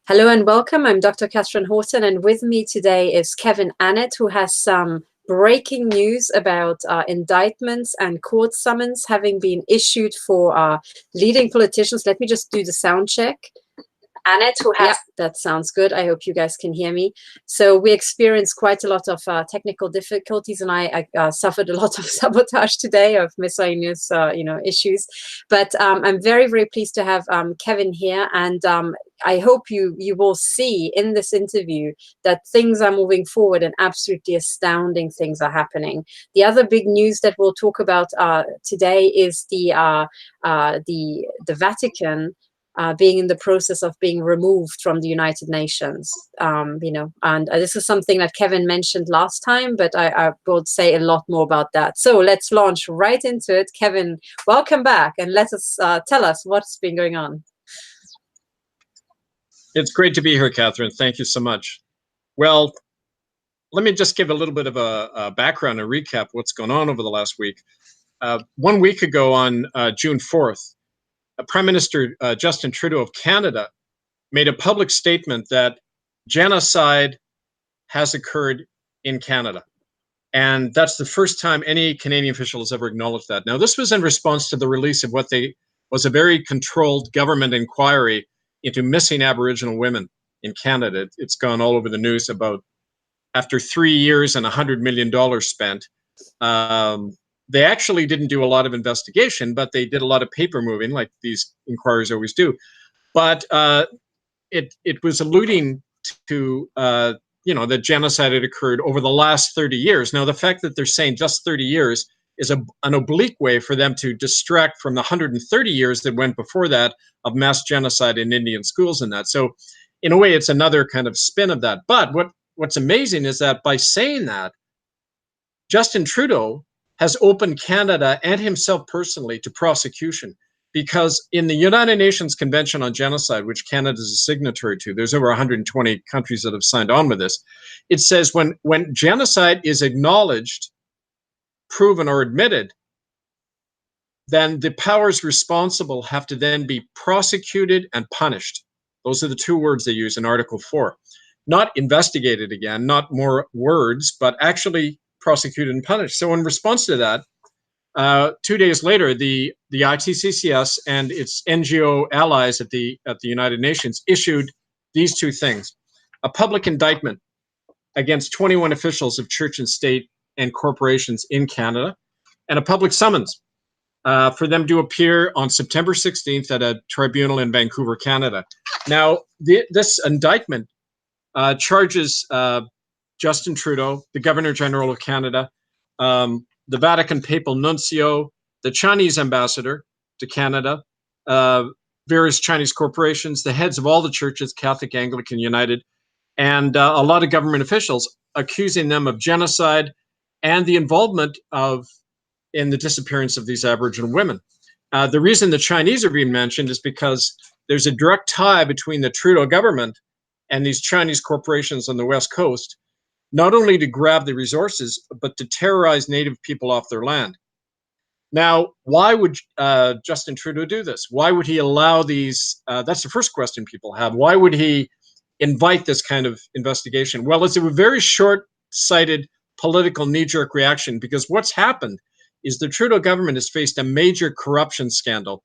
Hello and welcome. I'm Dr. Catherine Horton, and with me today is Kevin Annett, who has some breaking news about indictments and court summons having been issued for leading politicians. Let me just do the sound check. Annett, who has... Yeah, that sounds good. I hope you guys can hear me. So we experienced quite a lot of technical difficulties, and I suffered a lot of sabotage today of miscellaneous, issues. But I'm very, very pleased to have Kevin here, and I hope you will see in this interview that things are moving forward and absolutely astounding things are happening. The other big news that we'll talk about today is the Vatican being in the process of being removed from the United Nations, and this is something that Kevin mentioned last time, but I will say a lot more about that. So let's launch right into it. Kevin, welcome back, and let us tell us what's been going on. It's great to be here, Catherine. Thank you so much. Well, let me just give a little bit of a background and recap what's going on over the last week. 1 week ago on June 4th, Prime Minister Justin Trudeau of Canada made a public statement that genocide has occurred in Canada. And that's the first time any Canadian official has ever acknowledged that. Now, this was in response to the release of what was a very controlled government inquiry into missing Aboriginal women in Canada. It's gone all over the news about, after 3 years and $100 million spent, they actually didn't do a lot of investigation, but they did a lot of paper moving, like these inquiries always do. But it was alluding to, that genocide had occurred over the last 30 years. Now, the fact that they're saying just 30 years is an oblique way for them to distract from the 130 years that went before that of mass genocide in Indian schools and that. So in a way, it's another kind of spin of that. But what's amazing is that by saying that, Justin Trudeau has opened Canada and himself personally to prosecution, because in the United Nations Convention on Genocide, which Canada is a signatory to, there's over 120 countries that have signed on with this. It says when genocide is acknowledged, proven, or admitted, then the powers responsible have to then be prosecuted and punished. Those are the two words they use in Article 4. Not investigated again, not more words, but actually prosecuted and punished. So in response to that, 2 days later, the ITCCS and its NGO allies at the United Nations issued these two things: a public indictment against 21 officials of church and state and corporations in Canada, and a public summons for them to appear on September 16th at a tribunal in Vancouver, Canada. Now, this indictment charges Justin Trudeau, the Governor General of Canada, the Vatican Papal Nuncio, the Chinese ambassador to Canada, various Chinese corporations, the heads of all the churches, Catholic, Anglican, United, and a lot of government officials, accusing them of genocide and the involvement in the disappearance of these Aboriginal women. The reason the Chinese are being mentioned is because there's a direct tie between the Trudeau government and these Chinese corporations on the West Coast, not only to grab the resources, but to terrorize Native people off their land. Now, why would Justin Trudeau do this? Why would he allow these? That's the first question people have. Why would he invite this kind of investigation? Well, it's a very short-sighted political knee-jerk reaction, because what's happened is the Trudeau government has faced a major corruption scandal.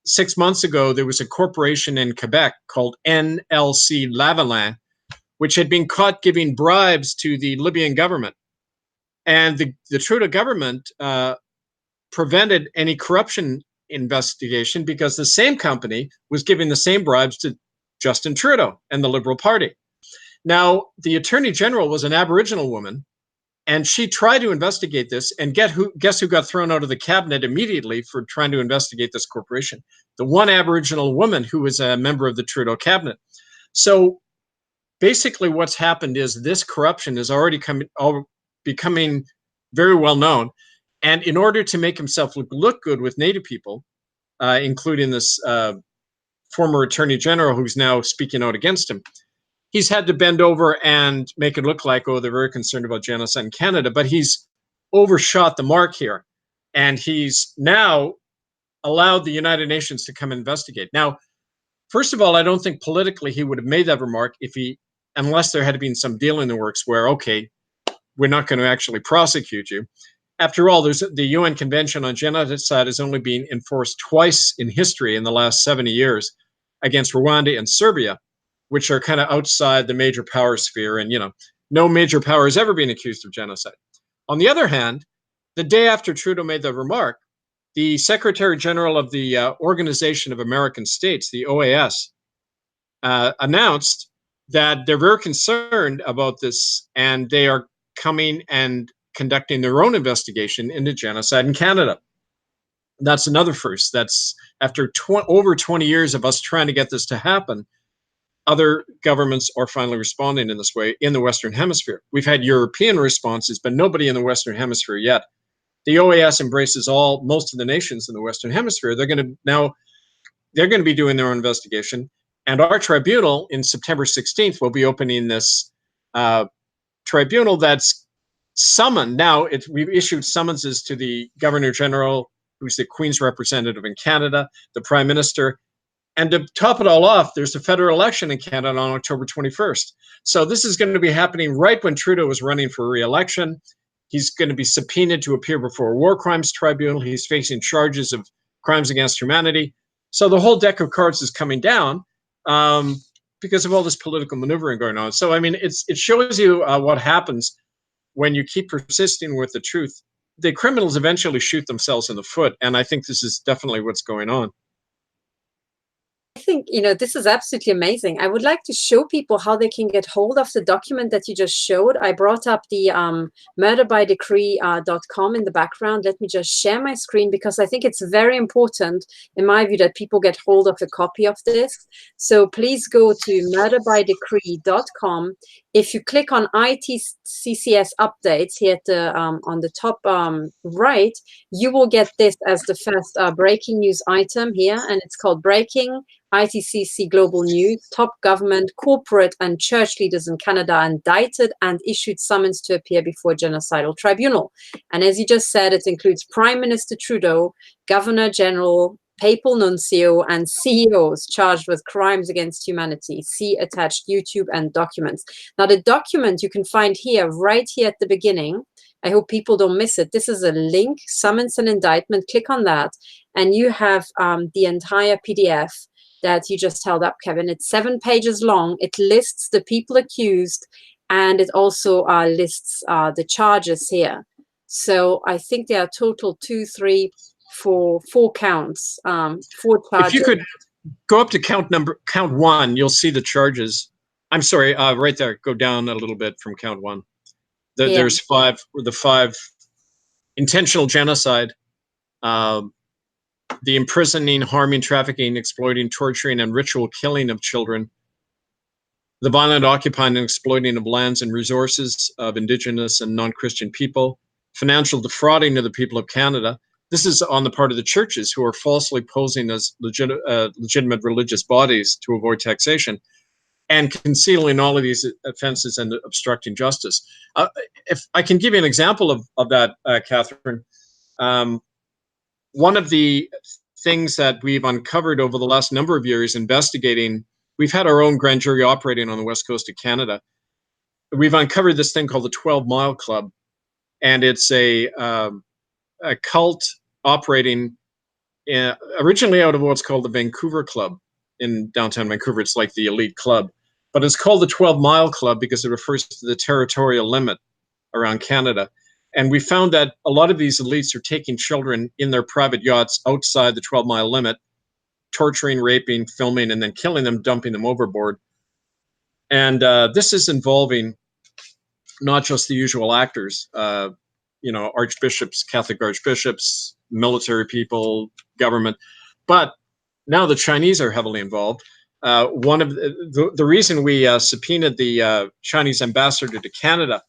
6 months ago, there was a corporation in Quebec called NLC Lavalin, which had been caught giving bribes to the Libyan government. And the Trudeau government prevented any corruption investigation because the same company was giving the same bribes to Justin Trudeau and the Liberal Party. Now, the Attorney General was an Aboriginal woman, and she tried to investigate this, and guess who got thrown out of the cabinet immediately for trying to investigate this corporation? The one Aboriginal woman who was a member of the Trudeau cabinet. So basically what's happened is this corruption is already becoming very well known. And in order to make himself look good with Native people, including this former Attorney General who's now speaking out against him, he's had to bend over and make it look like, oh, they're very concerned about genocide in Canada, but he's overshot the mark here. And he's now allowed the United Nations to come investigate. Now, First of all, I don't think politically he would have made that remark unless there had been some deal in the works where, okay, we're not going to actually prosecute you. After all, the UN Convention on Genocide has only been enforced twice in history in the last 70 years against Rwanda and Serbia, which are kind of outside the major power sphere. And, no major power has ever been accused of genocide. On the other hand, the day after Trudeau made the remark, the Secretary General of the Organization of American States, the OAS, announced that they're very concerned about this, and they are coming and conducting their own investigation into genocide in Canada. That's another first. That's after over 20 years of us trying to get this to happen. Other governments are finally responding in this way in the Western Hemisphere. We've had European responses, but nobody in the Western Hemisphere yet. The OAS embraces most of the nations in the Western Hemisphere. They're going to be doing their own investigation. And our tribunal in September 16th will be opening this tribunal that's summoned. Now, we've issued summonses to the Governor General, who's the Queen's representative in Canada, the Prime Minister. And to top it all off, there's a federal election in Canada on October 21st. So this is going to be happening right when Trudeau is running for re-election. He's going to be subpoenaed to appear before a war crimes tribunal. He's facing charges of crimes against humanity. So the whole deck of cards is coming down because of all this political maneuvering going on. So, I mean, it shows you what happens when you keep persisting with the truth. The criminals eventually shoot themselves in the foot. And I think this is definitely what's going on. I think, this is absolutely amazing. I would like to show people how they can get hold of the document that you just showed. I brought up the murderbydecree.com in the background. Let me just share my screen because I think it's very important, in my view, that people get hold of a copy of this. So please go to murderbydecree.com. If you click on ITCCS updates here at the, on the top right, you will get this as the first breaking news item here, and it's called Breaking ITCC Global News. Top government, corporate, and church leaders in Canada indicted and issued summons to appear before genocidal tribunal. And as you just said, it includes Prime Minister Trudeau, Governor General, Papal Nuncio, and CEOs charged with crimes against humanity. See attached YouTube and documents. Now, the document you can find here, right here at the beginning. I hope people don't miss it. This is a link, summons and indictment. Click on that, and you have the entire PDF that you just held up, Kevin. It's 7 pages long. It lists the people accused, and it also lists the charges here. So I think there are total 4 counts, 4 charges. If you could go up to count 1, you'll see the charges. I'm sorry, right there. Go down a little bit from count 1. There's 5. The 5 intentional genocide, the imprisoning, harming, trafficking, exploiting, torturing, and ritual killing of children, the violent occupying and exploiting of lands and resources of Indigenous and non-Christian people, financial defrauding of the people of Canada. This is on the part of the churches who are falsely posing as legitimate religious bodies to avoid taxation, and concealing all of these offenses and obstructing justice. If I can give you an example of that, Catherine, one of the things that we've uncovered over the last number of years investigating, we've had our own grand jury operating on the west coast of Canada. We've uncovered this thing called the 12 Mile Club, and it's a cult operating originally out of what's called the Vancouver Club in downtown Vancouver. It's like the elite club, but it's called the 12 Mile Club because it refers to the territorial limit around Canada. And we found that a lot of these elites are taking children in their private yachts outside the 12-mile limit, torturing, raping, filming, and then killing them, dumping them overboard. And this is involving not just the usual actors, archbishops, Catholic archbishops, military people, government, but now the Chinese are heavily involved. One of the reason we subpoenaed the Chinese ambassador to Canada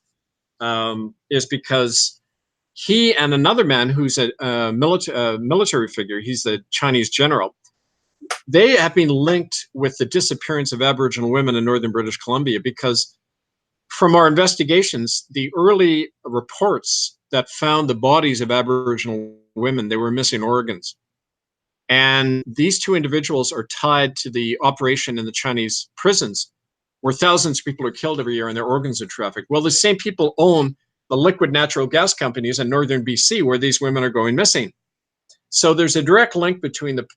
is because he and another man who's a military figure, he's the Chinese general, they have been linked with the disappearance of Aboriginal women in northern British Columbia, because from our investigations, the early reports that found the bodies of Aboriginal women, they were missing organs. And these two individuals are tied to the operation in the Chinese prisons, where thousands of people are killed every year and their organs are trafficked. Well, the same people own the liquid natural gas companies in northern BC, where these women are going missing. So there's a direct link between the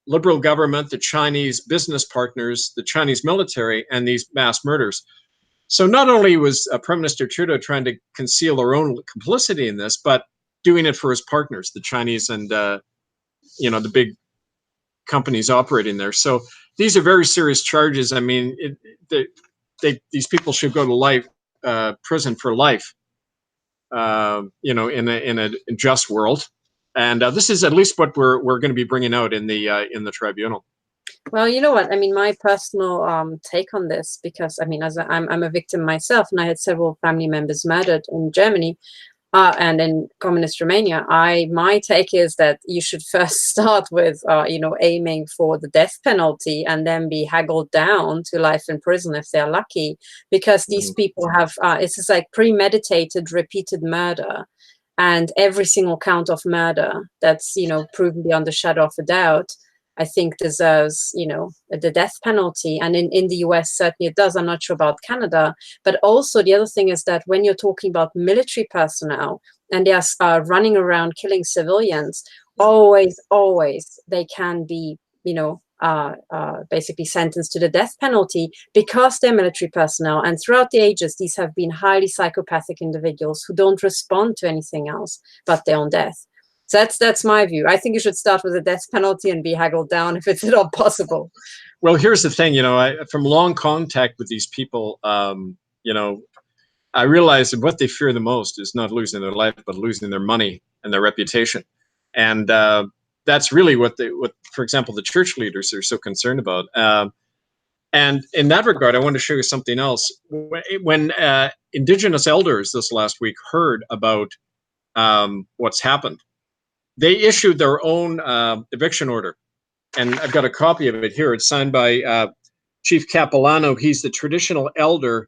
Liberal government, the Chinese business partners, the Chinese military, and these mass murders. So not only was Prime Minister Trudeau trying to conceal their own complicity in this, but doing it for his partners, the Chinese and the big companies operating there. So these are very serious charges. I mean, these people should go to prison for life. In a just world, and this is at least what we're going to be bringing out in the tribunal. Well, you know what? I mean, my personal take on this, because I mean, as I'm a victim myself, and I had several family members murdered in Germany and in communist Romania. My take is that you should first start with aiming for the death penalty, and then be haggled down to life in prison if they're lucky, because these people have it's just like premeditated, repeated murder, and every single count of murder that's proven beyond a shadow of a doubt, I think deserves, the death penalty. And in the US, certainly it does. I'm not sure about Canada. But also the other thing is that when you're talking about military personnel and they are running around killing civilians, always they can be, basically sentenced to the death penalty, because they're military personnel. And throughout the ages, these have been highly psychopathic individuals who don't respond to anything else but their own death. So that's my view. I think you should start with the death penalty and be haggled down if it's at all possible. Well, here's the thing, from long contact with these people, I realize that what they fear the most is not losing their life, but losing their money and their reputation. And that's really what, for example, the church leaders are so concerned about. And in that regard, I want to show you something else. When Indigenous elders this last week heard about what's happened, they issued their own eviction order. And I've got a copy of it here. It's signed by Chief Capilano. He's the traditional elder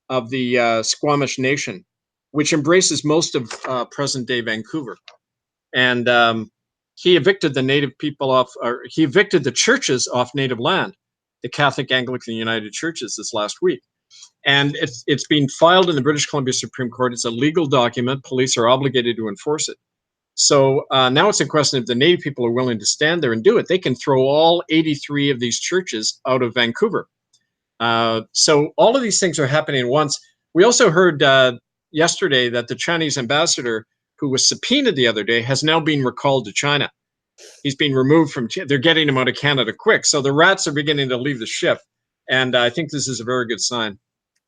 of the Squamish Nation, which embraces most of present-day Vancouver. And he evicted the native people he evicted the churches off native land, the Catholic, Anglican, United Churches, this last week. And it's been filed in the British Columbia Supreme Court. It's a legal document. Police are obligated to enforce it. So now it's a question if the native people are willing to stand there and do it. They can throw all 83 of these churches out of Vancouver. So all of these things are happening at once. We also heard yesterday that the Chinese ambassador, who was subpoenaed the other day, has now been recalled to China. He's been removed from, they're getting him out of Canada quick. So the rats are beginning to leave the ship. And I think this is a very good sign.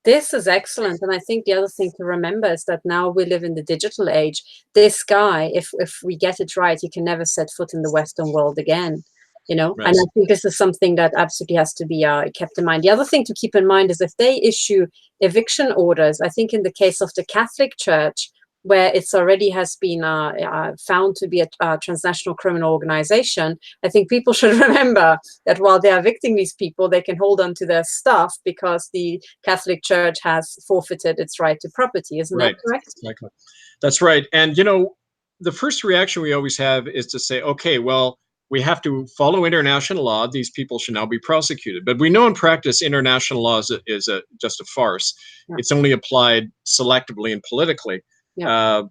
This is excellent. And I think the other thing to remember is that now we live in the digital age. This guy, if we get it right, he can never set foot in the Western world again. Right. And I think this is something that absolutely has to be kept in mind. The other thing to keep in mind is if they issue eviction orders, I think in the case of the Catholic Church, where it's already has been found to be a transnational criminal organization, I think people should remember that while they are evicting these people, they can hold on to their stuff because the Catholic Church has forfeited its right to property. Isn't that correct? Exactly. That's right. And, the first reaction we always have is to say, okay, well, we have to follow international law. These people should now be prosecuted. But we know in practice, international law is just a farce. Yeah. It's only applied selectively and politically. Yeah.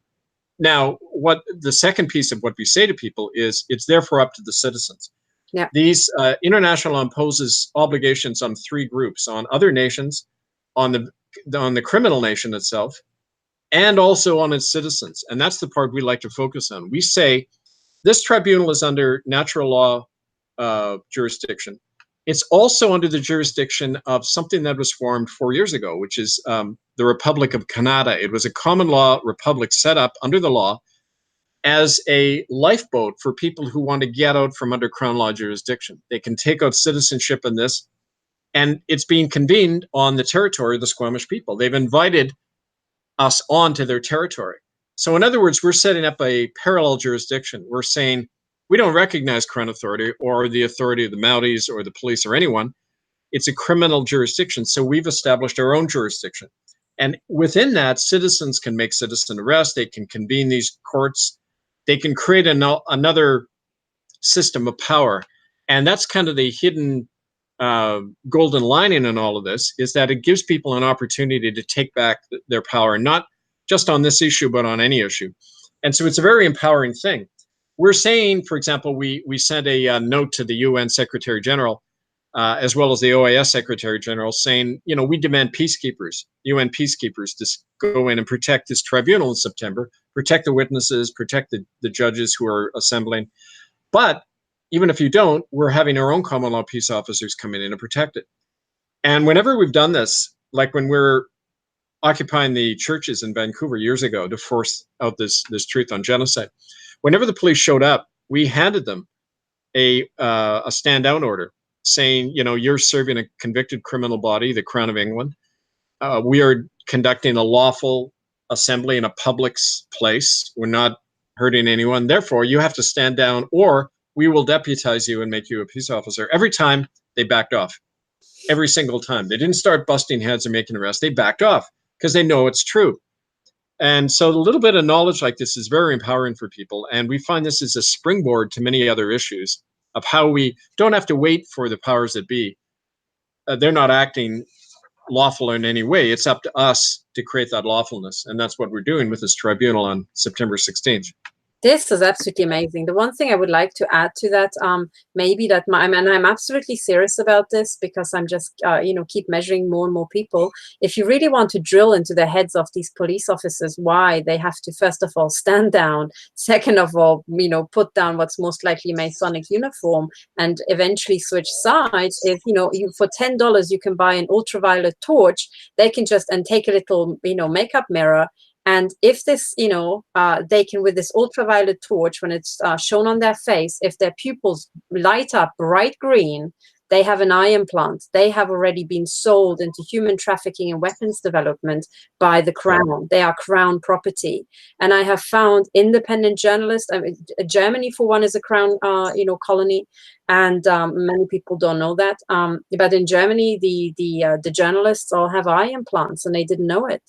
Now, what the second piece of what we say to people is it's therefore up to the citizens. Yeah. These international law imposes obligations on three groups: on other nations, on the criminal nation itself, and also on its citizens. And that's the part we like to focus on. We say this tribunal is under natural law jurisdiction. It's also under the jurisdiction of something that was formed 4 years ago, which is the Republic of Canada. It was a common law republic set up under the law as a lifeboat for people who want to get out from under Crown law jurisdiction. They can take out citizenship in this, and it's being convened on the territory of the Squamish people. They've invited us onto their territory. So in other words, we're setting up a parallel jurisdiction. We're saying, we don't recognize Crown authority or the authority of the Mounties or the police or anyone. It's a criminal jurisdiction. So we've established our own jurisdiction. And within that, citizens can make citizen arrests. They can convene these courts. They can create another system of power. And that's kind of the hidden golden lining in all of this, is that it gives people an opportunity to take back their power, not just on this issue, but on any issue. And so it's a very empowering thing. We're saying, for example, we sent a note to the UN Secretary General, as well as the OAS Secretary General, saying, you know, we demand peacekeepers, UN peacekeepers, to go in and protect this tribunal in September, protect the witnesses, protect the judges who are assembling. But even if you don't, we're having our own common law peace officers come in and protect it. And whenever we've done this, like when we're occupying the churches in Vancouver years ago to force out this truth on genocide, whenever the police showed up, we handed them a stand down order saying, you know, you're serving a convicted criminal body, the Crown of England. We are conducting a lawful assembly in a public place. We're not hurting anyone. Therefore, you have to stand down, or we will deputize you and make you a peace officer. Every time they backed off, every single time. They didn't start busting heads or making arrests. They backed off because they know it's true. And so a little bit of knowledge like this is very empowering for people. And we find this is a springboard to many other issues of how we don't have to wait for the powers that be. They're not acting lawful in any way. It's up to us to create that lawfulness. And that's what we're doing with this tribunal on September 16th. This is absolutely amazing. The one thing I would like to add to that, maybe that and I'm absolutely serious about this, because I'm just, you know, keep measuring more and more people. If you really want to drill into the heads of these police officers, why they have to, first of all, stand down, second of all, you know, put down what's most likely Masonic uniform, and eventually switch sides. If, you know, for $10, you can buy an ultraviolet torch, they can just, and take a little, you know, makeup mirror. And if this, you know, they can, with this ultraviolet torch, when it's shown on their face, if their pupils light up bright green, they have an eye implant. They have already been sold into human trafficking and weapons development by the Crown. They are Crown property. And I have found independent journalists. I mean, Germany, for one, is a Crown, you know, colony, and many people don't know that. But in Germany, the journalists all have eye implants, and they didn't know it.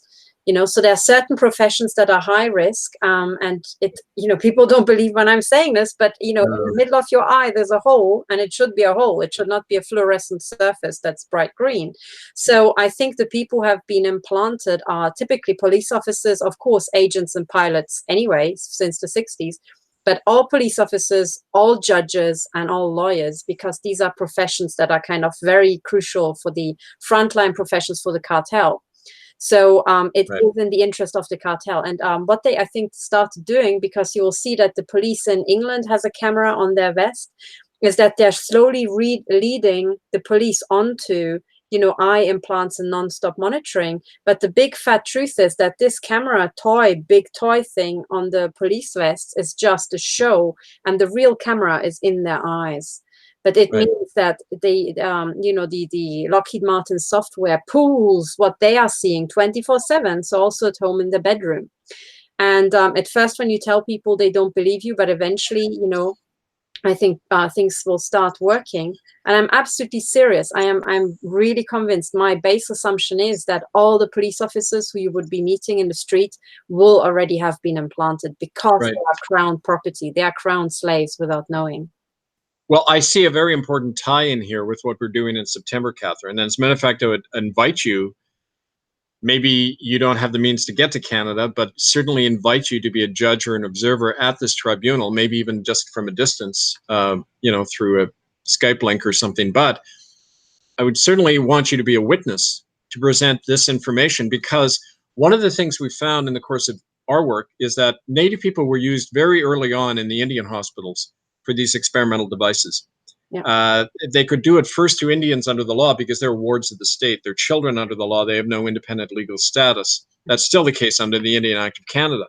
You know, so there are certain professions that are high risk, and it, you know, people don't believe when I'm saying this, but, you know, in the middle of your eye, there's a hole, and it should be a hole. It should not be a fluorescent surface that's bright green. So I think the people who have been implanted are typically police officers, of course, agents and pilots anyway, since the 60s, but all police officers, all judges, and all lawyers, because these are professions that are kind of very crucial for the frontline professions for the cartel. So it is in the interest of the cartel. And what they, I think, started doing, because you will see that the police in England has a camera on their vest, is that they're slowly leading the police onto, you know, eye implants and non-stop monitoring. But the big fat truth is that this camera big toy thing on the police vests is just a show, and the real camera is in their eyes. But it means that they, you know, the Lockheed Martin software pools what they are seeing 24/7, so also at home in the bedroom. And at first, when you tell people, they don't believe you, but eventually, you know, I think things will start working. And I'm absolutely serious. I'm really convinced. My base assumption is that all the police officers who you would be meeting in the street will already have been implanted, because they are Crown property. They are Crown slaves without knowing. Well, I see a very important tie-in here with what we're doing in September, Catherine. And as a matter of fact, I would invite you, maybe you don't have the means to get to Canada, but certainly invite you to be a judge or an observer at this tribunal, maybe even just from a distance, you know, through a Skype link or something. But I would certainly want you to be a witness to present this information, because one of the things we found in the course of our work is that Native people were used very early on in the Indian hospitals for these experimental devices. They could do it first to Indians under the law because they're wards of the state. They're children under the law. They have no independent legal status. That's still the case under the Indian Act of Canada.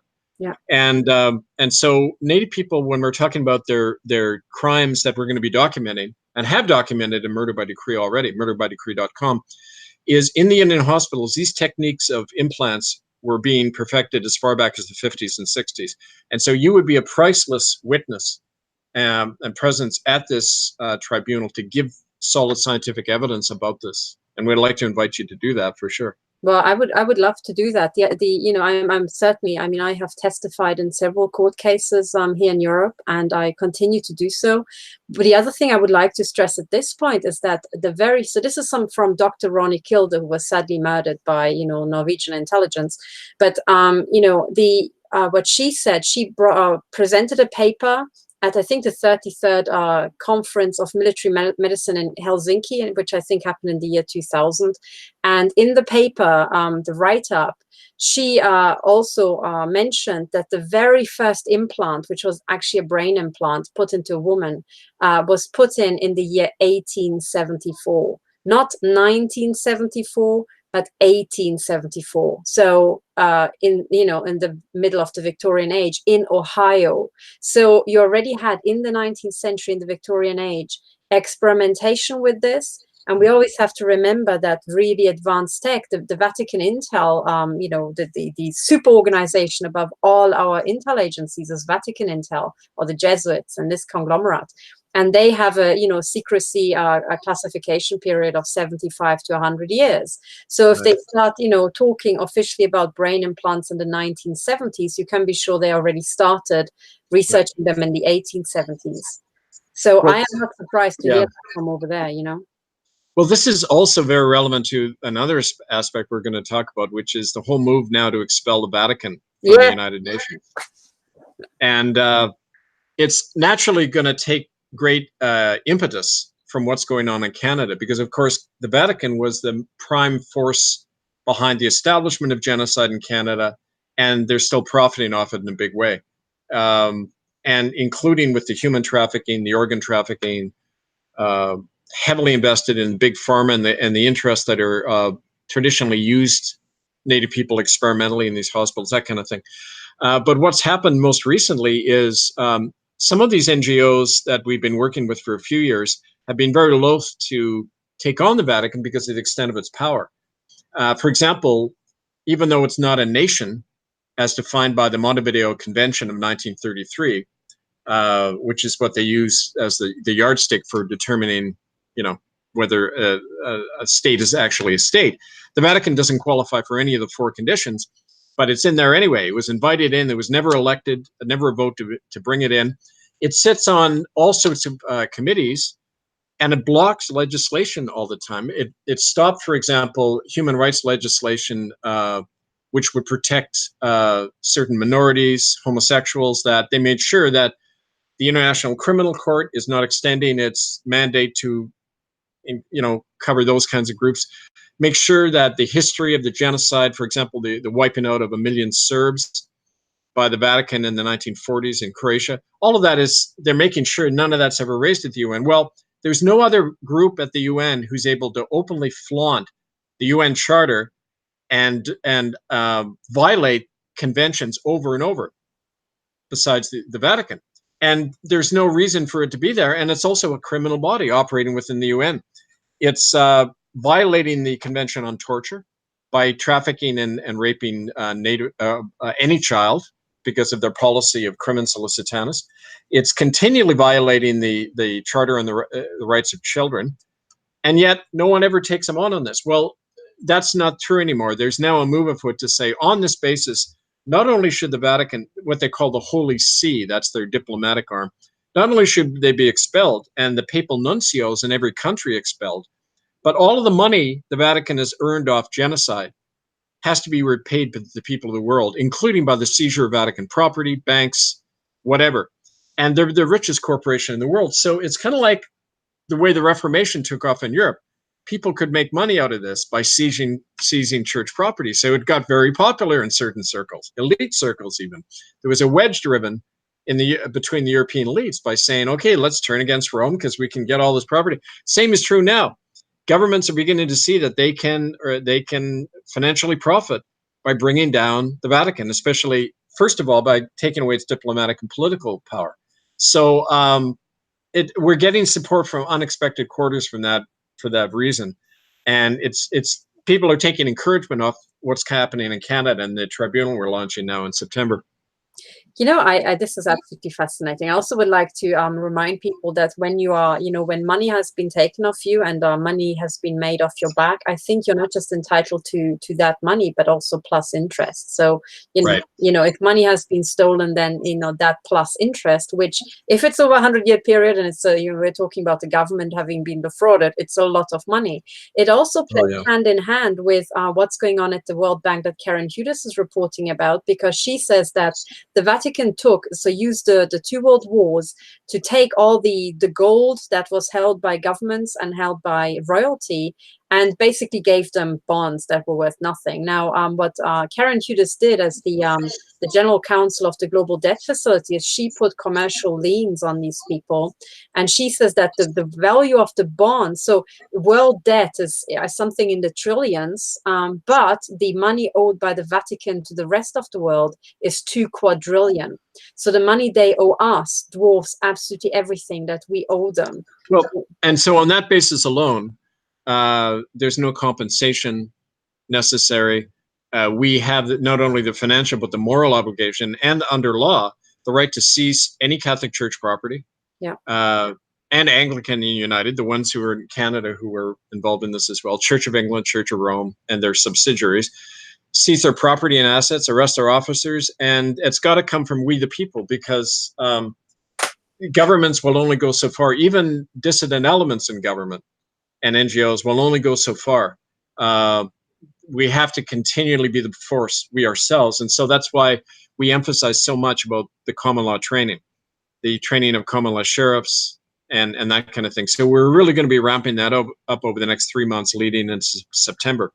And so Native people, when we're talking about their crimes that we're going to be documenting and have documented in Murder by Decree already, murderbydecree.com, is in the Indian hospitals, these techniques of implants were being perfected as far back as the 50s and 60s. And so you would be a priceless witness and presence at this tribunal to give solid scientific evidence about this. And we'd like to invite you to do that for sure. Well, I would love to do that. I'm certainly, I mean, I have testified in several court cases here in Europe, and I continue to do so. But the other thing I would like to stress at this point is that so this is some from Dr. Ronnie Kilde, who was sadly murdered by, Norwegian intelligence. But, what she said, she presented a paper at, I think, the 33rd Conference of Military Medicine in Helsinki, which I think happened in the year 2000. And in the paper, the write-up, she also mentioned that the very first implant, which was actually a brain implant put into a woman, was put in the year 1874, not 1974, but 1874. So in the middle of the Victorian age in Ohio. So you already had in the 19th century, in the Victorian age, experimentation with this. And we always have to remember that really advanced tech, the Vatican Intel, the super organization above all our intel agencies is Vatican Intel, or the Jesuits and this conglomerate. And they have a, secrecy a classification period of 75 to 100 years. So if they start, talking officially about brain implants in the 1970s, you can be sure they already started researching them in the 1870s. So I am not surprised to hear that from over there, Well, this is also very relevant to another aspect we're going to talk about, which is the whole move now to expel the Vatican from the United Nations. And it's naturally going to take great impetus from what's going on in Canada, because, of course, the Vatican was the prime force behind the establishment of genocide in Canada, and they're still profiting off it in a big way, and including with the human trafficking, the organ trafficking, heavily invested in big pharma and the interests that are traditionally used Native people experimentally in these hospitals, that kind of thing. But what's happened most recently is some of these NGOs that we've been working with for a few years have been very loath to take on the Vatican because of the extent of its power. For example, even though it's not a nation, as defined by the Montevideo Convention of 1933, which is what they use as the yardstick for determining, whether a state is actually a state. The Vatican doesn't qualify for any of the four conditions, but it's in there anyway. It was invited in. It was never elected, never a vote to bring it in. It sits on all sorts of committees, and it blocks legislation all the time. It stopped, for example, human rights legislation, which would protect certain minorities, homosexuals, that they made sure that the International Criminal Court is not extending its mandate to, cover those kinds of groups. Make sure that the history of the genocide, for example, the wiping out of 1 million Serbs by the Vatican in the 1940s in Croatia, all of that they're making sure none of that's ever raised at the UN. Well, there's no other group at the UN who's able to openly flaunt the UN Charter and violate conventions over and over, besides the Vatican. And there's no reason for it to be there. And it's also a criminal body operating within the UN. It's violating the Convention on Torture by trafficking and raping any child because of their policy of crimen solicitanis. It's continually violating the Charter on the Rights of Children. And yet no one ever takes them on this. Well, that's not true anymore. There's now a move afoot to say, on this basis, not only should the Vatican, what they call the Holy See, that's their diplomatic arm, not only should they be expelled and the Papal Nuncios in every country expelled, but all of the money the Vatican has earned off genocide has to be repaid to the people of the world, including by the seizure of Vatican property, banks, whatever. And they're the richest corporation in the world. So it's kind of like the way the Reformation took off in Europe. People could make money out of this by seizing church property. So it got very popular in certain circles, elite circles even. There was a wedge driven between the European elites by saying, okay, let's turn against Rome because we can get all this property. Same is true now. Governments are beginning to see that they can financially profit by bringing down the Vatican, especially, first of all, by taking away its diplomatic and political power. So we're getting support from unexpected quarters for that reason, and it's people are taking encouragement off what's happening in Canada and the tribunal we're launching now in September. You know, this is absolutely fascinating. I also would like to remind people that when you are, when money has been taken off you and money has been made off your back, I think you're not just entitled to that money, but also plus interest. So, Right. if money has been stolen, then that plus interest, which if it's over 100-year period and it's we're talking about the government having been defrauded, it's a lot of money. It also plays hand in hand with what's going on at the World Bank that Karen Hudis is reporting about, because she says that the Vatican used the two world wars to take all the gold that was held by governments and held by royalty, and basically gave them bonds that were worth nothing. Now, what Karen Hudis did as the general counsel of the Global Debt Facility is she put commercial liens on these people, and she says that the value of the bonds, so world debt is something in the trillions, but the money owed by the Vatican to the rest of the world is 2 quadrillion. So the money they owe us dwarfs absolutely everything that we owe them. Well, and so on that basis alone, there's no compensation necessary. We have not only the financial, but the moral obligation, and under law, the right to seize any Catholic Church property. Yeah. And Anglican United, the ones who are in Canada who were involved in this as well, Church of England, Church of Rome, and their subsidiaries, seize their property and assets, arrest our officers, and it's got to come from we the people, because governments will only go so far. Even dissident elements in government and NGOs will only go so far. We have to continually be the force, we ourselves. And so that's why we emphasize so much about the common law training, the training of common law sheriffs, and that kind of thing. So we're really going to be ramping that up over the next 3 months leading into September.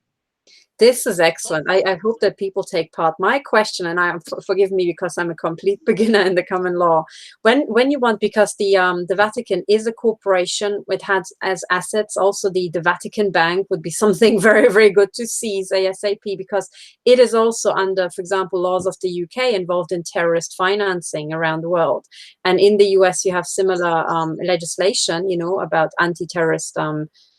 This is excellent. I hope that people take part. My question, and forgive me because I'm a complete beginner in the common law. When you want, because the Vatican is a corporation, it has as assets also the Vatican Bank would be something very, very good to seize ASAP, because it is also under, for example, laws of the UK involved in terrorist financing around the world. And in the US, you have similar legislation, about anti-terrorist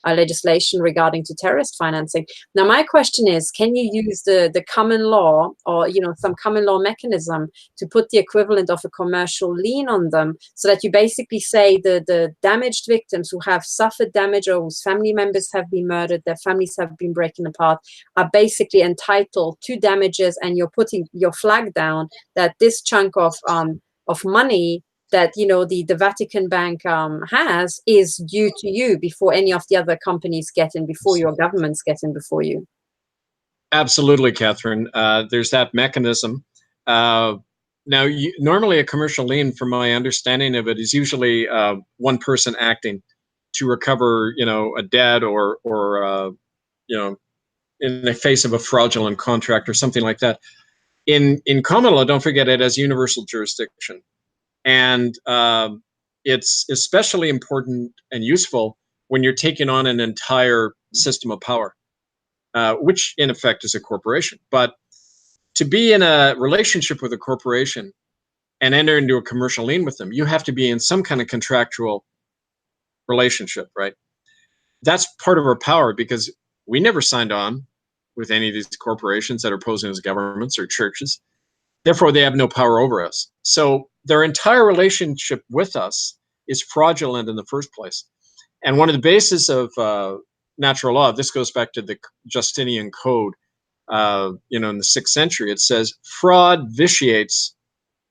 legislation regarding to terrorist financing. Now, my question is, can you use the common law, or some common law mechanism to put the equivalent of a commercial lien on them, so that you basically say the damaged victims who have suffered damage or whose family members have been murdered, their families have been broken apart, are basically entitled to damages, and you're putting your flag down that this chunk of money that the Vatican Bank has is due to you before any of the other companies get in, before your governments get in before you. Absolutely, Catherine. There's that mechanism. Now, normally a commercial lien, from my understanding of it, is usually one person acting to recover, a debt or in the face of a fraudulent contract or something like that. In common law, don't forget, it has universal jurisdiction. And it's especially important and useful when you're taking on an entire system of power, which in effect is a corporation. But to be in a relationship with a corporation and enter into a commercial lien with them, you have to be in some kind of contractual relationship, right? That's part of our power, because we never signed on with any of these corporations that are posing as governments or churches. Therefore, they have no power over us. So their entire relationship with us is fraudulent in the first place. And one of the bases of natural law, this goes back to the Justinian Code, in the 6th century, it says fraud vitiates,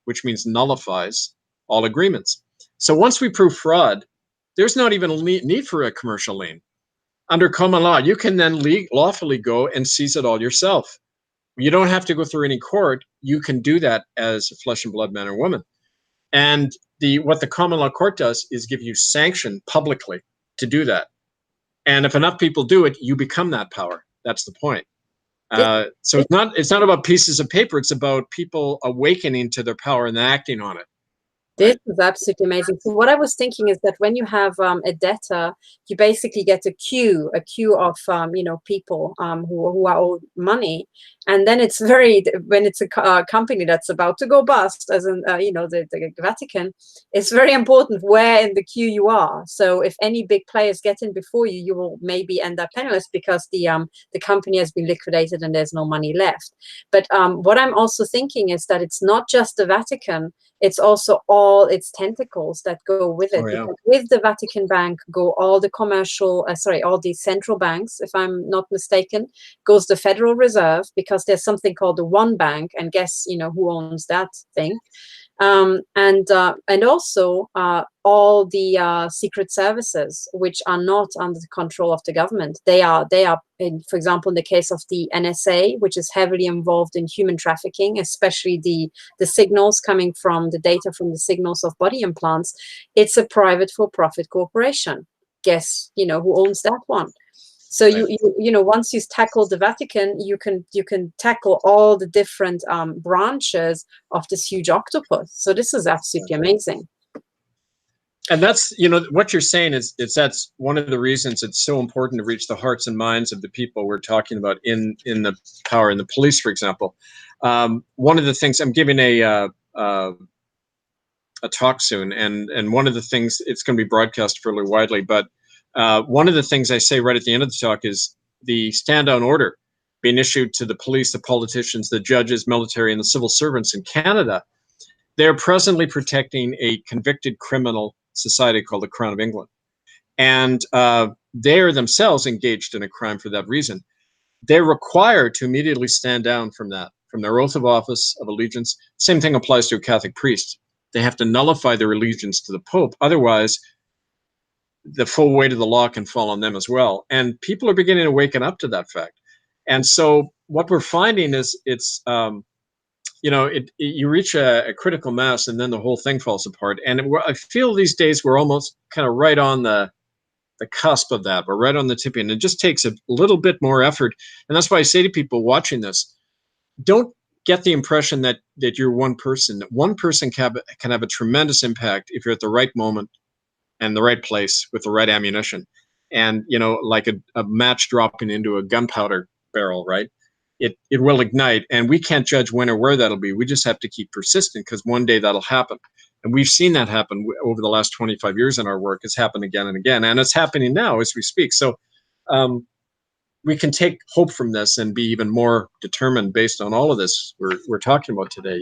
which means nullifies, all agreements. So once we prove fraud, there's not even a need for a commercial lien. Under common law, you can then lawfully go and seize it all yourself. You don't have to go through any court. You can do that as a flesh and blood man or woman. And what the common law court does is give you sanction publicly to do that. And if enough people do it, you become that power. That's the point. So it's not about pieces of paper. It's about people awakening to their power and acting on it. This is absolutely amazing. So what I was thinking is that when you have a debtor, you basically get a queue of people who are owed money, and then it's when it's a company that's about to go bust, as in the Vatican, it's very important where in the queue you are. So if any big players get in before you, you will maybe end up penniless because the company has been liquidated and there's no money left. But what I'm also thinking is that it's not just the Vatican. It's also all its tentacles that go with it. Oh, yeah. Because with the Vatican Bank go all the all the central banks, if I'm not mistaken, goes the Federal Reserve, because there's something called the One Bank, and guess, who owns that thing? And also all the secret services, which are not under the control of the government. They are for example, in the case of the NSA, which is heavily involved in human trafficking, especially the signals coming from the data from the signals of body implants. It's a private for-profit corporation. Guess who owns that one? So once you tackle the Vatican, you can tackle all the different branches of this huge octopus. So this is absolutely amazing. And that's, what you're saying is that's one of the reasons it's so important to reach the hearts and minds of the people we're talking about in the power, in the police, for example. One of the things, I'm giving a talk soon, and one of the things, it's going to be broadcast fairly widely, but one of the things I say right at the end of the talk is the stand-down order being issued to the police, the politicians, the judges, military, and the civil servants in Canada. They're presently protecting a convicted criminal society called the Crown of England. And they are themselves engaged in a crime for that reason. They're required to immediately stand down from that, from their oath of office of allegiance. Same thing applies to a Catholic priest. They have to nullify their allegiance to the Pope. Otherwise, the full weight of the law can fall on them as well. And people are beginning to waken up to that fact. And so what we're finding is you reach a critical mass and then the whole thing falls apart. And I feel these days we're almost kind of right on the cusp of that. We're right on the tipping. It just takes a little bit more effort. And that's why I say to people watching this, don't get the impression that you're one person. One person can have a tremendous impact if you're at the right moment and the right place with the right ammunition. And, like a match dropping into a gunpowder barrel, right? It will ignite, and we can't judge when or where that'll be. We just have to keep persistent, because one day that'll happen. And we've seen that happen over the last 25 years in our work. It's happened again and again, and it's happening now as we speak. So we can take hope from this and be even more determined based on all of this we're talking about today,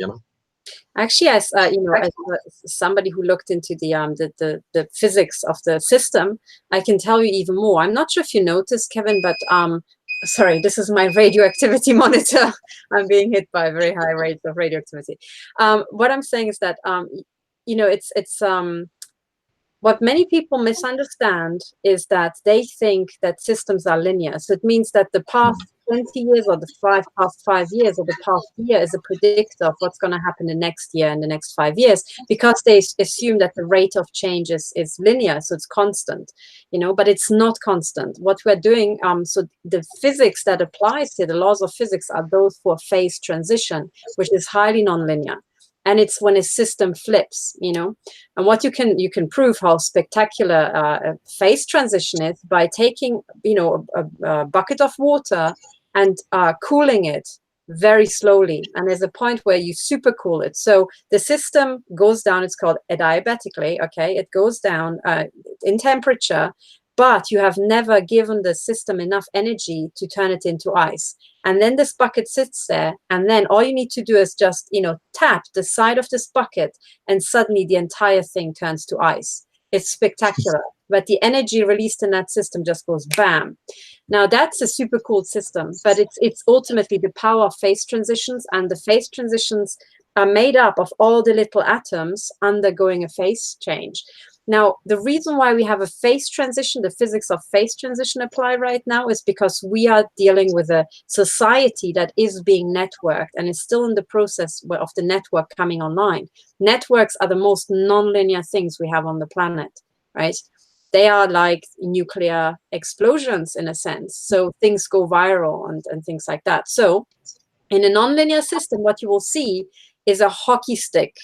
Actually, as somebody who looked into the physics of the system, I can tell you even more. I'm not sure if you noticed, Kevin, but sorry, this is my radioactivity monitor. I'm being hit by very high rates of radioactivity. What I'm saying is that it's what many people misunderstand is that they think that systems are linear. So it means that the past 20 years or the past 5 years or the past year is a predictor of what's going to happen the next year and the next 5 years, because they assume that the rate of change is linear, so it's constant, but it's not constant. What we're doing, so the physics that applies here, the laws of physics, are those for phase transition, which is highly nonlinear. And it's when a system flips, and what you can prove how spectacular a phase transition is by taking, a bucket of water and cooling it very slowly. And there's a point where you supercool it. So the system goes down, it's called adiabatically, okay? It goes down in temperature, but you have never given the system enough energy to turn it into ice. And then this bucket sits there, and then all you need to do is just, tap the side of this bucket, and suddenly the entire thing turns to ice. It's spectacular, but the energy released in that system just goes bam. Now that's a super cool system, but it's ultimately the power of phase transitions, and the phase transitions are made up of all the little atoms undergoing a phase change. Now, the reason why we have a phase transition, the physics of phase transition apply right now, is because we are dealing with a society that is being networked and is still in the process of the network coming online. Networks are the most nonlinear things we have on the planet, right? They are like nuclear explosions in a sense. So things go viral and things like that. So in a nonlinear system, what you will see is a hockey stick,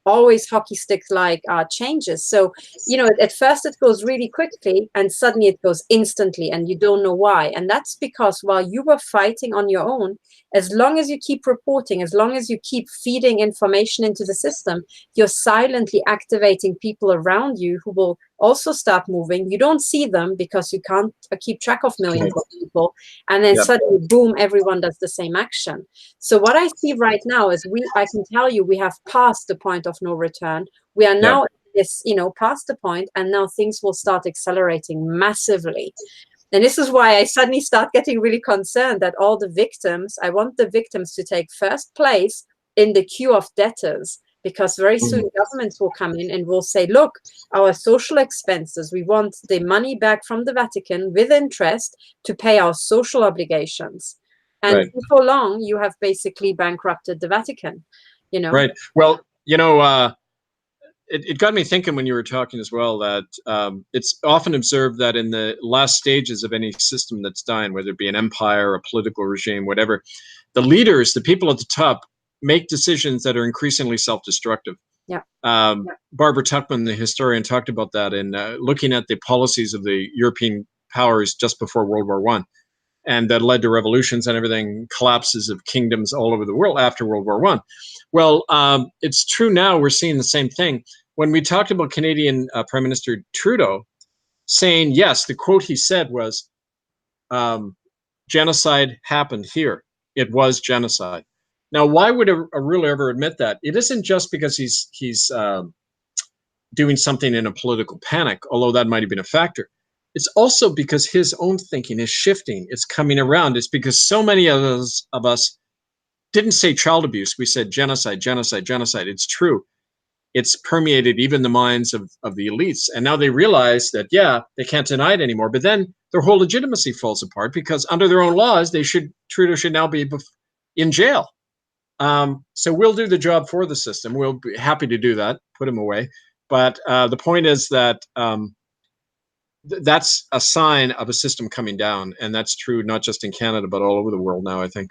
always hockey stick like changes. So, you know, at first it goes really quickly and suddenly it goes instantly and you don't know why. And that's because while you were fighting on your own, as long as you keep reporting, as long as you keep feeding information into the system, you're silently activating people around you who will also start moving. You don't see them because you can't keep track of millions of people. And then suddenly, boom, everyone does the same action. So what I see right now is I can tell you, we have passed the point of no return. We are now this, you know, past the point, and now things will start accelerating massively. And this is why I suddenly start getting really concerned that all the victims, I want the victims to take first place in the queue of debtors, because very soon governments will come in and will say, look, our social expenses, we want the money back from the Vatican with interest to pay our social obligations. And before long, you have basically bankrupted the Vatican, you know? Right. Well, you know, it got me thinking when you were talking as well that it's often observed that in the last stages of any system that's dying, whether it be an empire, a political regime, whatever, the leaders, the people at the top, make decisions that are increasingly self-destructive. Barbara Tuchman, the historian, talked about that in looking at the policies of the European powers just before World War I. And that led to revolutions and everything, collapses of kingdoms all over the world after World War I. Well, it's true now, we're seeing the same thing. When we talked about Canadian Prime Minister Trudeau saying, yes, the quote he said was, genocide happened here. It was genocide. Now, why would a ruler ever admit that? It isn't just because he's doing something in a political panic, although that might have been a factor. It's also because his own thinking is shifting. It's coming around. It's because so many of us didn't say child abuse. We said genocide, genocide, genocide. It's true. It's permeated even the minds of the elites. And now they realize that, yeah, they can't deny it anymore. But then their whole legitimacy falls apart because under their own laws, Trudeau should now be in jail. So we'll do the job for the system. We'll be happy to do that, put him away. But the point is that that's a sign of a system coming down. And that's true not just in Canada, but all over the world now, I think.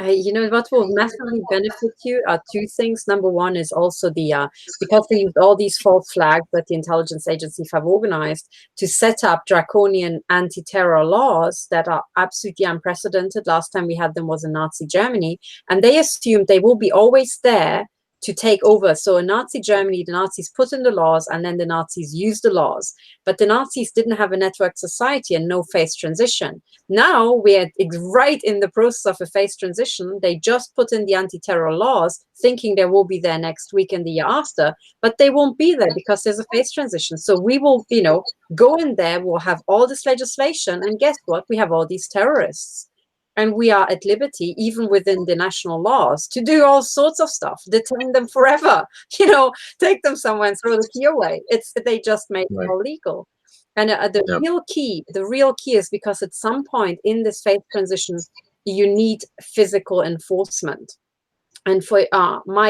You know, what will massively benefit you are two things. Number one is also the, because they used all these false flags that the intelligence agencies have organized to set up draconian anti-terror laws that are absolutely unprecedented. Last time we had them was in Nazi Germany, and they assumed they will be always there to take over. So in Nazi Germany, the Nazis put in the laws and then the Nazis used the laws. But the Nazis didn't have a networked society and no phase transition. Now we're right in the process of a phase transition. They just put in the anti-terror laws, thinking they will be there next week and the year after, but they won't be there because there's a phase transition. So we will, you know, go in there, we'll have all this legislation, and guess what? We have all these terrorists. And we are at liberty, even within the national laws, to do all sorts of stuff, detain them forever, you know, take them somewhere and throw the key away. They just made it all legal. And the real key is because at some point in this phase transition, you need physical enforcement. And for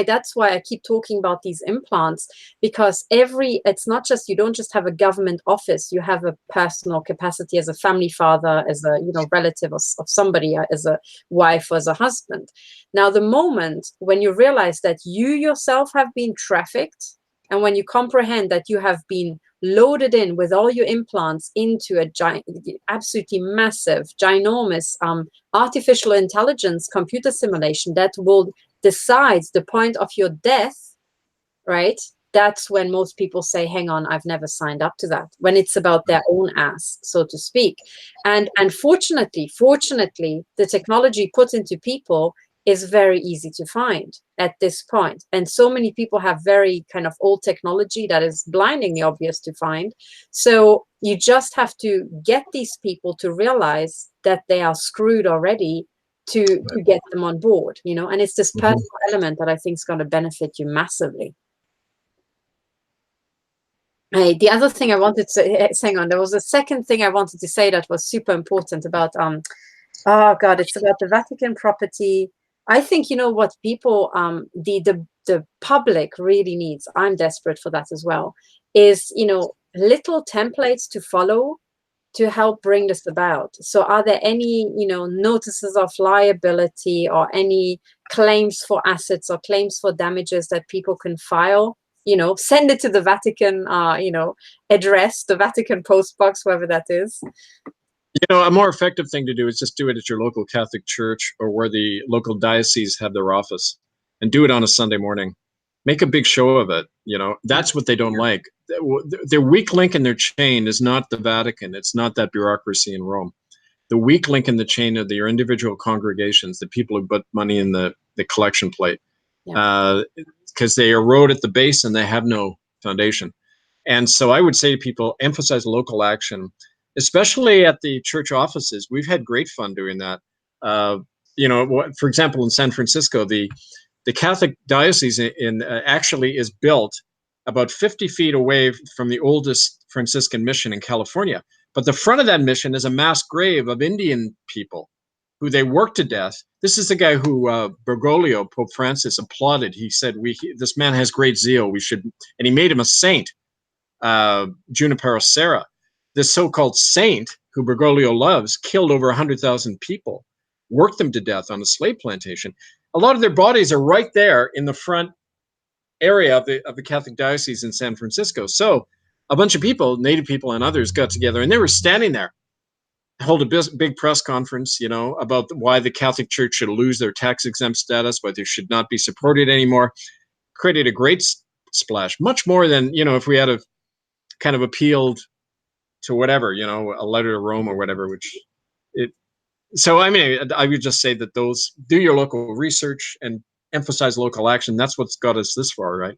that's why I keep talking about these implants, because it's not just, you don't just have a government office, you have a personal capacity as a family father, as a, you know, relative of somebody, as a wife or as a husband. Now, the moment when you realize that you yourself have been trafficked, and when you comprehend that you have been loaded in with all your implants into a absolutely massive, ginormous artificial intelligence computer simulation that will decide the point of your death, right? That's when most people say, hang on, I've never signed up to that, when it's about their own ass, so to speak. And fortunately, the technology put into people is very easy to find at this point. And so many people have very kind of old technology that is blindingly obvious to find. So you just have to get these people to realize that they are screwed already to get them on board, you know, and it's this personal element that I think is going to benefit you massively. The other thing I wanted to hang on, there was a second thing I wanted to say that was super important about, oh God, it's about the Vatican property. I think, you know, what people, the public really needs, I'm desperate for that as well, is, you know, little templates to follow to help bring this about. So are there any, notices of liability or any claims for assets or claims for damages that people can file? Send it to the Vatican, address, the Vatican post box, wherever that is. A more effective thing to do is just do it at your local Catholic church or where the local diocese have their office, and do it on a Sunday morning. Make a big show of it. That's what they don't like. Their weak link in their chain is not the Vatican. It's not that bureaucracy in Rome. The weak link in the chain of their individual congregations, the people who put money in the collection plate, because they erode at the base and they have no foundation. And so I would say to people, emphasize local action, especially at the church offices. We've had great fun doing that. For example, in San Francisco, the Catholic diocese actually is built about 50 feet away from the oldest Franciscan mission in California. But the front of that mission is a mass grave of Indian people who they worked to death. This is the guy who Bergoglio, Pope Francis, applauded. He said, this man has great zeal. We should, and he made him a saint, Junipero Serra. This so-called saint, who Bergoglio loves, killed over 100,000 people, worked them to death on a slave plantation. A lot of their bodies are right there in the front area of the Catholic diocese in San Francisco. So a bunch of people, Native people and others, got together, and they were standing there, hold a big press conference, about why the Catholic Church should lose their tax-exempt status, why they should not be supported anymore. Created a great splash, much more than, if we had a kind of appealed to whatever, a letter to Rome or whatever, so I mean, I would just say that do your local research and emphasize local action. That's what's got us this far, right?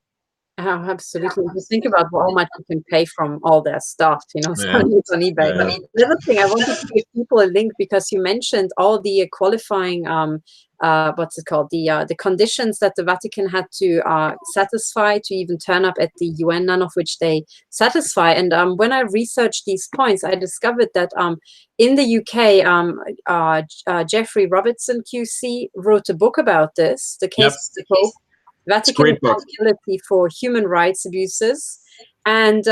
Oh, absolutely. Just think about how much you can pay from all their stuff, selling it on eBay. Yeah. The other thing, I wanted to give people a link because you mentioned all the qualifying, what's it called? The conditions that the Vatican had to satisfy to even turn up at the UN, none of which they satisfy. And when I researched these points, I discovered that in the UK, Geoffrey Robertson QC wrote a book about this, The Case of the Pope. Vatican Accountability for Human Rights Abuses. And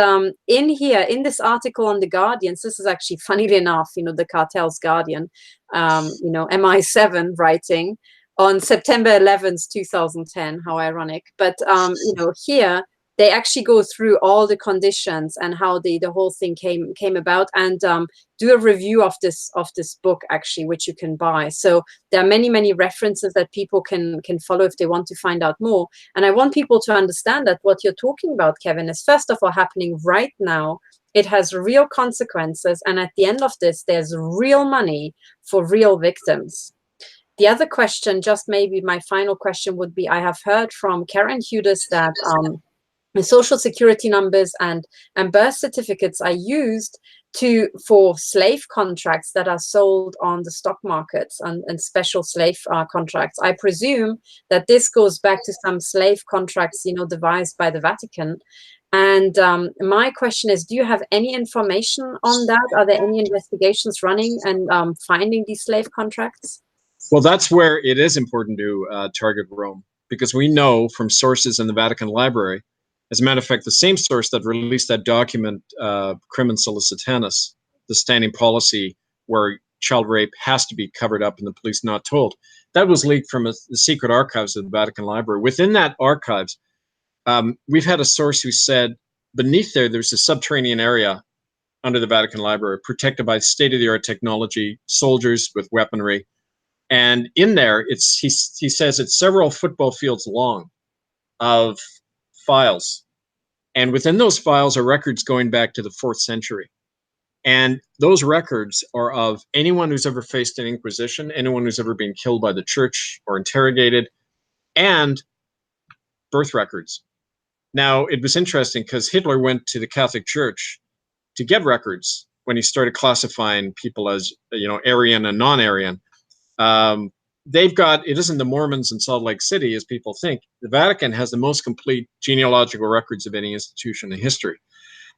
in this article on The Guardian, this is actually, funnily enough, the cartel's Guardian, MI7 writing on September 11th, 2010, how ironic. But, here, they actually go through all the conditions and how the whole thing came about, and do a review of this book, actually, which you can buy. So there are many references that people can follow if they want to find out more. And I want people to understand that what you're talking about, Kevin, is first of all happening right now. It has real consequences, and at the end of this, there's real money for real victims. The other question, just maybe my final question, would be, I have heard from Karen Hudis that the social security numbers and birth certificates are used for slave contracts that are sold on the stock markets and special slave contracts. I presume that this goes back to some slave contracts, devised by the Vatican. And my question is, do you have any information on that? Are there any investigations running and finding these slave contracts? Well, that's where it is important to target Rome, because we know from sources in the Vatican Library, as a matter of fact, the same source that released that document, Crimen Solicitanus, the standing policy where child rape has to be covered up and the police not told, that was leaked from the secret archives of the Vatican Library. Within that archives, we've had a source who said beneath there's a subterranean area under the Vatican Library protected by state-of-the-art technology, soldiers with weaponry. And in there, he says it's several football fields long of files. And within those files are records going back to the 4th century. And those records are of anyone who's ever faced an inquisition, anyone who's ever been killed by the church or interrogated, and birth records. Now, it was interesting because Hitler went to the Catholic Church to get records when he started classifying people as, Aryan and non-Aryan. It isn't the Mormons in Salt Lake City, as people think. The Vatican has the most complete genealogical records of any institution in history.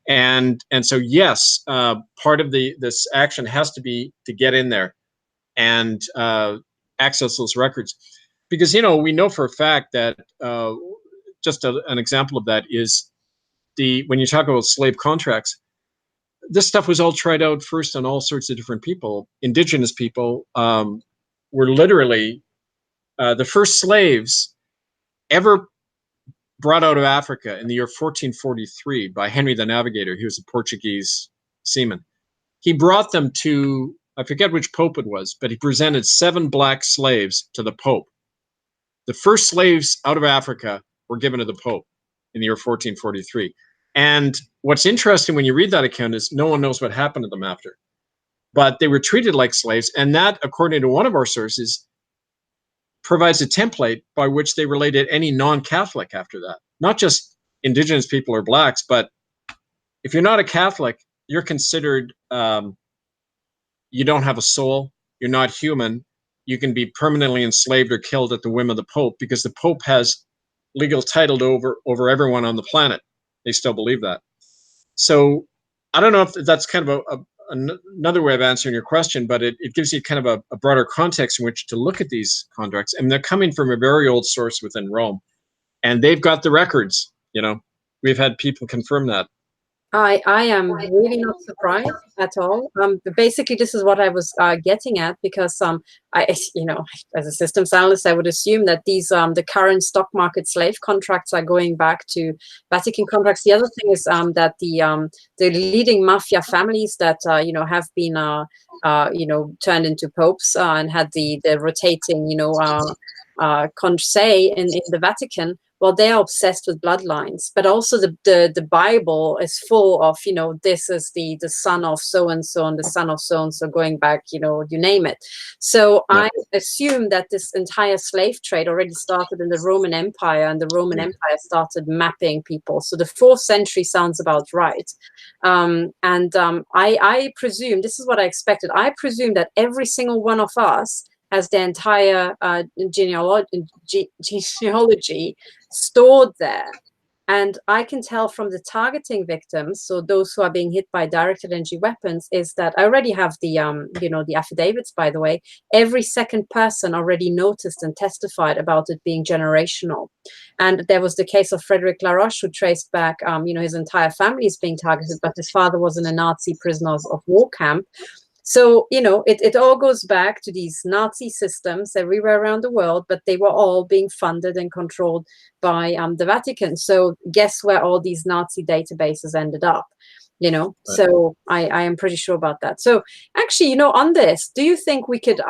And so, yes, part of this action has to be to get in there and access those records. Because, we know for a fact that just an example of that is when you talk about slave contracts, this stuff was all tried out first on all sorts of different people. Indigenous people were literally the first slaves ever brought out of Africa in the year 1443 by Henry the Navigator. He was a Portuguese seaman. He brought them to, I forget which pope it was, but he presented 7 black slaves to the pope. The first slaves out of Africa were given to the pope in the year 1443. And what's interesting when you read that account is no one knows what happened to them after. But they were treated like slaves, and that, according to one of our sources, provides a template by which they related any non-Catholic after that. Not just Indigenous people or blacks, but if you're not a Catholic, you're considered, you don't have a soul, you're not human, you can be permanently enslaved or killed at the whim of the Pope, because the Pope has legal title over everyone on the planet. They still believe that. So I don't know if that's kind of another way of answering your question, but it gives you kind of a broader context in which to look at these contracts. And they're coming from a very old source within Rome. And they've got the records, you know. We've had people confirm that. I am really not surprised at all. Basically, this is what I was getting at, because as a systems analyst, I would assume that these the current stock market slave contracts are going back to Vatican contracts. The other thing is that the leading mafia families that have been turned into popes and had the rotating say in the Vatican. Well, they are obsessed with bloodlines, but also the Bible is full of, this is the son of so-and-so and the son of so-and-so going back, you name it. So yeah. I assume that this entire slave trade already started in the Roman Empire, and the Roman Empire started mapping people. So the 4th century sounds about right. I presume, this is what I expected, I presume that every single one of us has the entire genealogy stored there. And I can tell from the targeting victims, so those who are being hit by directed energy weapons, is that I already have the the affidavits, by the way. Every second person already noticed and testified about it being generational. And there was the case of Frederick Laroche, who traced back his entire family is being targeted, but his father was in a Nazi prisoners of war camp. So, it all goes back to these Nazi systems everywhere around the world, but they were all being funded and controlled by the Vatican. So guess where all these Nazi databases ended up, Right. So I am pretty sure about that. So actually, on this, do you think we could,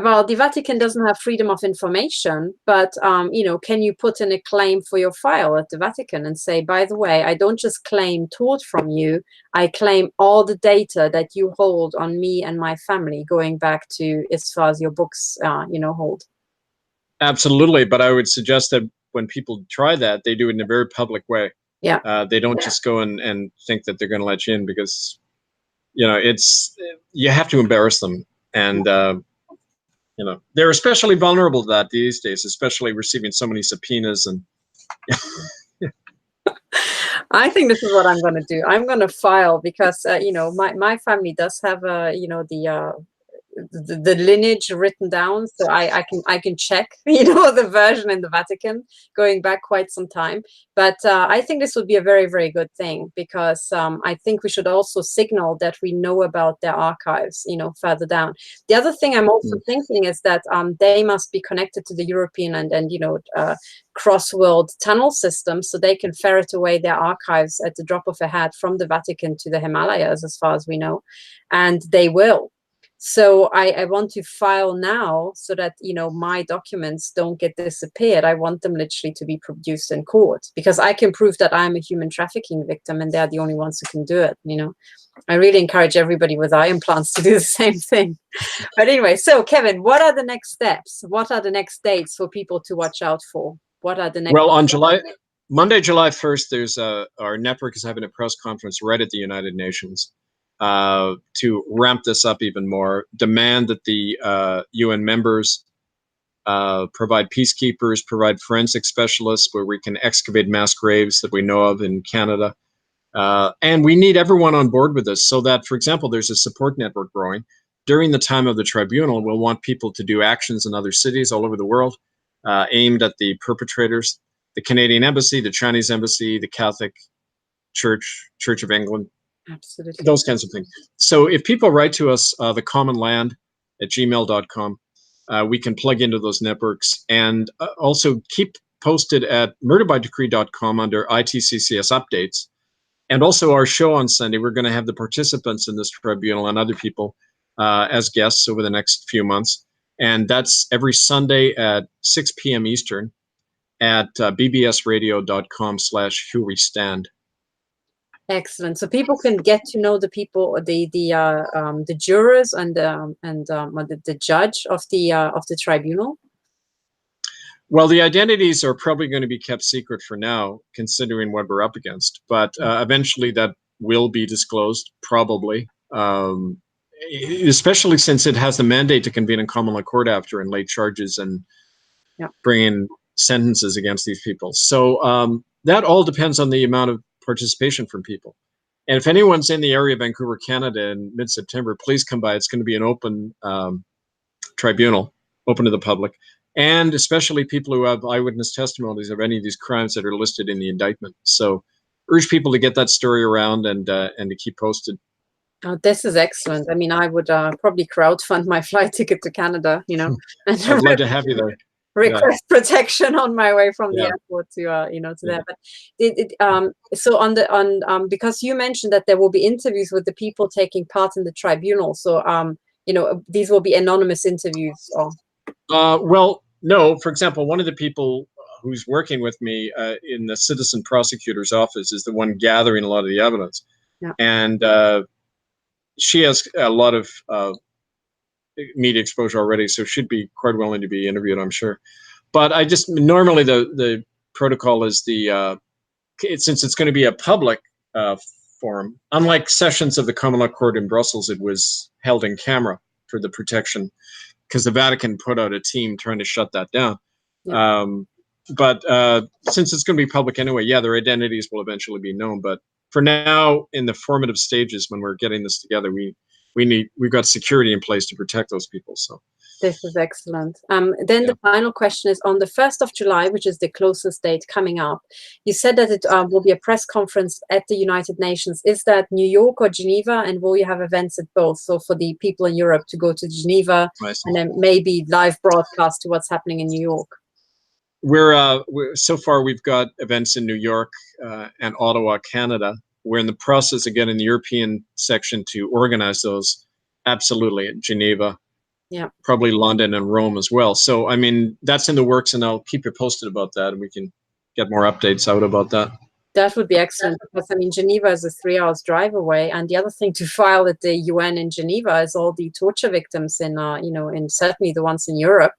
well, the Vatican doesn't have freedom of information, but, can you put in a claim for your file at the Vatican and say, by the way, I don't just claim tort from you, I claim all the data that you hold on me and my family, going back to as far as your books, hold. Absolutely. But I would suggest that when people try that, they do it in a very public way. Yeah. They don't just go and think that they're going to let you in, because, you have to embarrass them. And, they're especially vulnerable to that these days, especially receiving so many subpoenas. And I think this is what I'm going to do. I'm going to file, because my family does have the lineage written down, so I can check the version in the Vatican going back quite some time. But I think this would be a very, very good thing, because I think we should also signal that we know about their archives further down. The other thing I'm also thinking is that they must be connected to the European and cross-world tunnel system, so they can ferret away their archives at the drop of a hat from the Vatican to the Himalayas, as far as we know, and they will. So I want to file now, so that, my documents don't get disappeared. I want them literally to be produced in court, because I can prove that I'm a human trafficking victim, and they're the only ones who can do it. I really encourage everybody with eye implants to do the same thing. But anyway, so Kevin, what are the next steps? What are the next dates for people to watch out for? What are the next? Well, on Monday, July 1st, there's our network is having a press conference right at the United Nations to ramp this up even more, demand that the UN members provide peacekeepers, provide forensic specialists where we can excavate mass graves that we know of in Canada. And we need everyone on board with this, so that, for example, there's a support network growing. During the time of the tribunal, we'll want people to do actions in other cities all over the world aimed at the perpetrators. The Canadian Embassy, the Chinese Embassy, the Catholic Church, Church of England, Absolutely. those kinds of things. So if people write to us, thecommonland@gmail.com, we can plug into those networks, and also keep posted at murderbydecree.com under ITCCS updates. And also our show on Sunday, we're going to have the participants in this tribunal and other people as guests over the next few months. And that's every Sunday at 6 p.m. Eastern at bbsradio.com/whowestand. Excellent. So people can get to know the people, the jurors and the judge of the tribunal. Well, the identities are probably going to be kept secret for now, considering what we're up against. But eventually that will be disclosed, probably, especially since it has the mandate to convene in common law court after and lay charges and bring in sentences against these people. So that all depends on the amount of participation from people. And if anyone's in the area of Vancouver, Canada in mid-September, please come by. It's going to be an open tribunal, open to the public. And especially people who have eyewitness testimonies of any of these crimes that are listed in the indictment. So urge people to get that story around and to keep posted. Oh, this is excellent. I mean, I would probably crowdfund my flight ticket to Canada, you know. And I'd love to have you there. Request protection on my way from the airport to to there. But so because you mentioned that there will be interviews with the people taking part in the tribunal. So these will be anonymous interviews. Or well, no. For example, one of the people who's working with me in the citizen prosecutor's office is the one gathering a lot of the evidence, and she has a lot of media exposure already, so she'd be quite willing to be interviewed, I'm sure. But I just normally the protocol is since it's going to be a public forum, unlike sessions of the common law court in Brussels, it was held in camera for the protection, because the Vatican put out a team trying to shut that down. But since it's going to be public anyway, their identities will eventually be known. But for now, in the formative stages, when we're getting this together, we've got security in place to protect those people. So this is excellent. Then the final question is on the 1st of July, which is the closest date coming up. You said that it will be a press conference at the United Nations. Is that New York or Geneva? And will you have events at both? So for the people in Europe to go to Geneva and then maybe live broadcast to what's happening in New York? We're so far we've got events in New York and Ottawa, Canada. We're in the process of getting the European section to organize those. Absolutely, at Geneva. Probably London and Rome as well. So, I mean, that's in the works, and I'll keep you posted about that, and we can get more updates out about that. That would be excellent, because, I mean, Geneva is a 3 hours drive away. And the other thing to file at the UN in Geneva is all the torture victims in, in certainly the ones in Europe.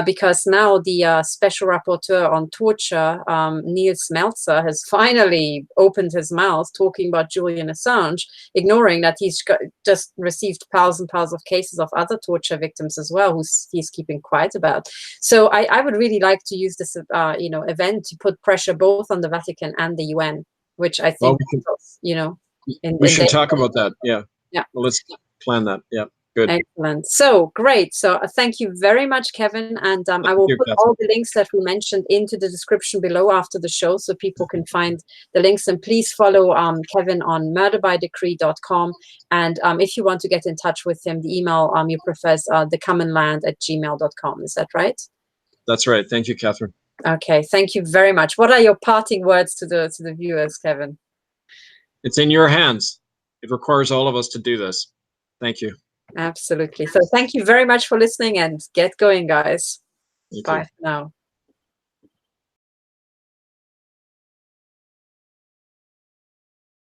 Because now the special rapporteur on torture, Niels Melzer, has finally opened his mouth talking about Julian Assange, ignoring that he's just received piles and piles of cases of other torture victims as well, he's keeping quiet about. So I would really like to use this, event to put pressure both on the Vatican and the UN, which I think, we should talk about that. Yeah. Well, let's plan that. Yeah. Good. Excellent. So great. So thank you very much, Kevin. And I will put all the links that we mentioned into the description below after the show, so people can find the links. And please follow Kevin on murderbydecree.com. And if you want to get in touch with him, the email you prefer is thecommonland@gmail.com. Is that right? That's right. Thank you, Catherine. Okay. Thank you very much. What are your parting words to the viewers, Kevin? It's in your hands. It requires all of us to do this. Thank you. Absolutely. So thank you very much for listening, and get going, guys. Bye for now.